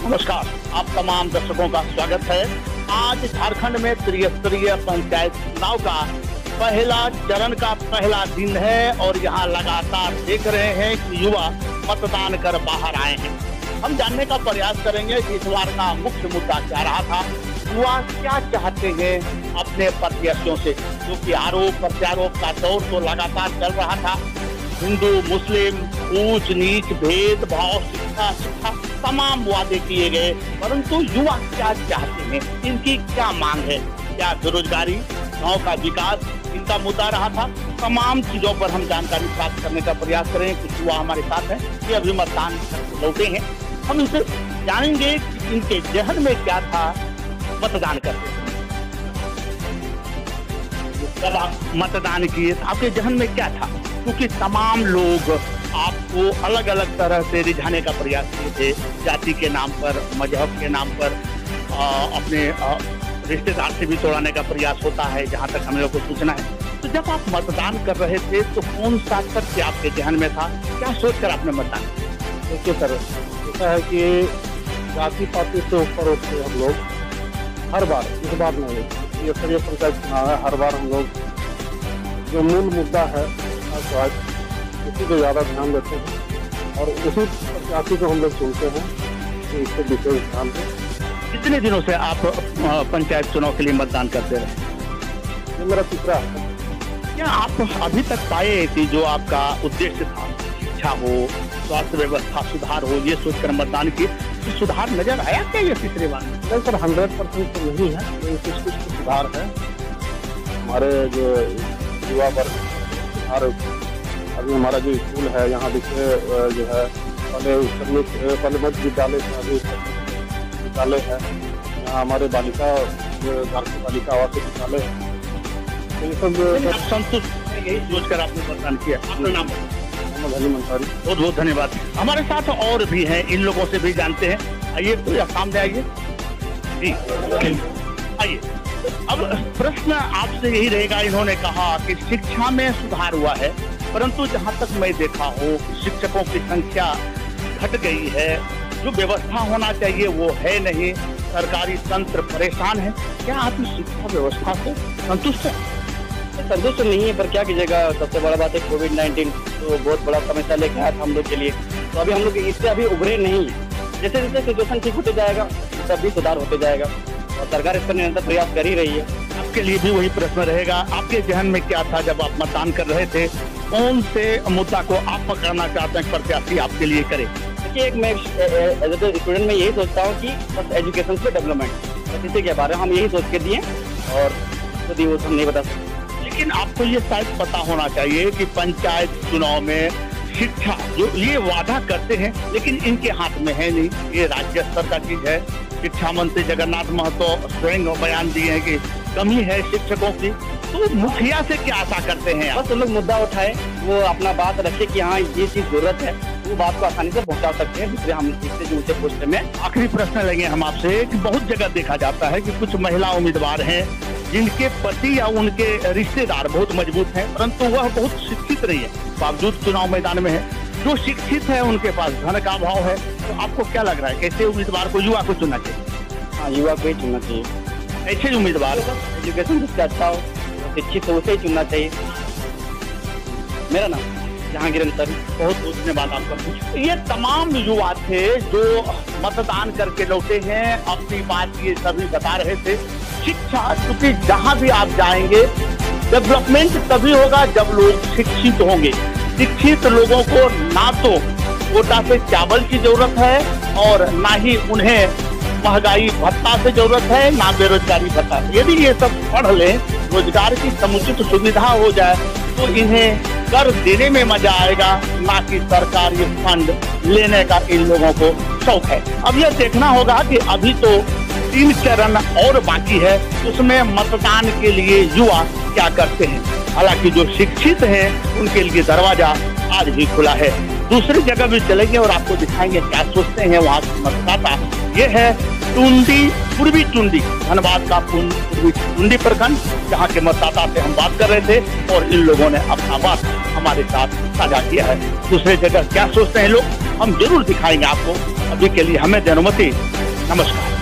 नमस्कार, आप तमाम दर्शकों का स्वागत है। आज झारखंड में त्रिस्तरीय पंचायत चुनाव का पहला चरण का पहला दिन है और यहाँ लगातार देख रहे हैं कि युवा मतदान कर बाहर आए हैं। हम जानने का प्रयास करेंगे कि इस बार का मुख्य मुद्दा क्या रहा था, युवा क्या चाहते हैं अपने प्रत्याशियों से, क्योंकि आरोप प्रत्यारोप का दौर तो लगातार चल रहा था। हिंदू मुस्लिम ऊंच नीच भेदभाव शिक्षा तमाम वादे किए गए, परंतु युवा क्या चाहते हैं, इनकी क्या मांग है, क्या बेरोजगारी, गांव का विकास इनका मुद्दा रहा था। तमाम चीजों पर हम जानकारी प्राप्त करने का प्रयास करें। कुछ युवा हमारे साथ हैं, ये अभी मतदान लौटे हैं। हम इनसे जानेंगे कि इनके जहन में क्या था मतदान करते जब आप मतदान किए, आपके जहन में क्या था, क्योंकि तमाम लोग आपको अलग अलग तरह से रिझाने का प्रयास किए थे। जाति के नाम पर, मजहब के नाम पर, अपने रिश्तेदार से भी तोड़ाने का प्रयास होता है, जहाँ तक हम लोग को सूचना है। तो जब आप मतदान कर रहे थे तो कौन सा तथ्य आपके जहन में था, क्या सोचकर आपने मतदान किया? देखिए सर, ऐसा है कि जाति पाति से ऊपर उठते हम लोग हर बार, इस बार नहीं, ये स्तरीय पंचायत चुनाव है, हर बार हम लोग जो मूल मुद्दा है उसी को ज़्यादा ध्यान देते हैं और उसी प्रत्याशी को हम लोग चुनते हैं तो इससे विशेष ध्यान दें। कितने दिनों से आप पंचायत चुनाव के लिए मतदान करते रहे? ये मेरा तीसरा है। क्या आप अभी तक पाए कि जो आपका उद्देश्य था, शिक्षा हो, स्वास्थ्य व्यवस्था सुधार हो, ये सोचकर मतदान किए, तो सुधार नजर आया क्या ये तीसरे बार में? नहीं सर, 100% तो नहीं है, लेकिन कुछ सुधार है। हमारे जो युवा वर्ग सुधार, अभी हमारा जो स्कूल है यहाँ देखिए जो है पहले मध्य विद्यालय से अभी विद्यालय है, यहाँ हमारे बालिका भारतीय बालिका आवासीय विद्यालय है। तो ये सब संतुष्ट, यही सोचकर आपने मतदान किया। आपका नाम मोहम्मद अली मंसारी। बहुत बहुत धन्यवाद। हमारे साथ और भी हैं, इन लोगों से भी जानते हैं। आइए तो या सामने आइए जी, आइए। अब प्रश्न आपसे यही रहेगा, इन्होंने कहा कि शिक्षा में सुधार हुआ है, परंतु जहां तक मैं देखा हूँ शिक्षकों की संख्या घट गई है, जो व्यवस्था होना चाहिए वो है नहीं, सरकारी तंत्र परेशान है। क्या आप इस शिक्षा व्यवस्था से संतुष्ट हैं? संतुष्ट नहीं है, पर क्या कीजिएगा, सबसे बड़ा बात है कोविड-19 तो बहुत बड़ा समस्या लेके आया था हम लोग के लिए। तो अभी हम लोग इससे अभी उभरे नहीं है। जैसे जैसे सिचुएशन ठीक होते जाएगा तब भी सुधार होते जाएगा और सरकार इस पर निरंतर प्रयास कर ही रही है। आपके लिए भी वही प्रश्न रहेगा, आपके जहन में क्या था जब आप मतदान कर रहे थे? कौन से मुद्दा को आप पकड़ना चाहते हैं प्रत्याशी आपके लिए करे? देखिए, एक मैं एज ए स्टूडेंट में यही सोचता हूँ कि बस एजुकेशन पे डेवलपमेंट, बस इसी के बारे में हम यही सोच के दिए और खुद ही वो हम नहीं बता सकते। लेकिन आपको ये शायद पता होना चाहिए कि पंचायत चुनाव में शिक्षा जो ये वादा करते हैं, लेकिन इनके हाथ में है नहीं, ये राज्य स्तर का चीज है। शिक्षा मंत्री जगन्नाथ महतो स्वयं बयान दिए हैं कि कमी है शिक्षकों की, तो मुखिया से क्या आशा करते हैं? बस उन लोग मुद्दा उठाए, वो अपना बात रखे कि हाँ ये चीज जरूरत है, वो बात को आसानी से पहुंचा सकते हैं दूसरे हम इससे जो ऊंचे पोस्ट में। आखिरी प्रश्न लगे हम आपसे कि बहुत जगह देखा जाता है कि कुछ महिला उम्मीदवार हैं जिनके पति या उनके रिश्तेदार बहुत मजबूत हैं, परंतु वह बहुत शिक्षित नहीं है, बावजूद चुनाव मैदान में है। जो शिक्षित है उनके पास धन का अभाव है। तो आपको क्या लग रहा है, कैसे उम्मीदवार को, युवा को चुनना चाहिए? हाँ, युवा को ही चुनना चाहिए। ऐसे उम्मीदवार एजुकेशन जिसका अच्छा हो, शिक्षित हो, उसे ही चुनना चाहिए। मेरा नाम जहांगीर अंसारी। बहुत धन्यवाद आपका। ये तमाम युवा थे जो मतदान करके लौटे हैं, अपनी बात ये सभी बता रहे थे। शिक्षा, क्योंकि जहां भी आप जाएंगे डेवलपमेंट तभी होगा जब लोग शिक्षित होंगे। शिक्षित लोगों को ना तो कोटा से चावल की जरूरत है और ना ही उन्हें महंगाई भत्ता से जरूरत है, ना बेरोजगारी भत्ता। यदि ये सब पढ़ लें, रोजगार की समुचित सुविधा हो जाए तो इन्हें कर देने में मजा आएगा, ना कि सरकारी फंड लेने का इन लोगों को शौक है। अब यह देखना होगा कि अभी तो 3 चरण और बाकी है, उसमें मतदान के लिए युवा क्या करते हैं। हालांकि जो शिक्षित हैं उनके लिए दरवाजा आज भी खुला है। दूसरी जगह भी चलेंगे और आपको दिखाएंगे क्या सोचते हैं वहाँ के मतदाता। ये है टुंडी, पूर्वी टुंडी, धनबाद का पूर्वी टुंडी प्रखंड, जहाँ के मतदाता से हम बात कर रहे थे और इन लोगों ने अपना बात हमारे साथ साझा किया है। दूसरे जगह क्या सोचते हैं लोग हम जरूर दिखाएंगे आपको। अभी के लिए हमें दें अनुमति। नमस्कार।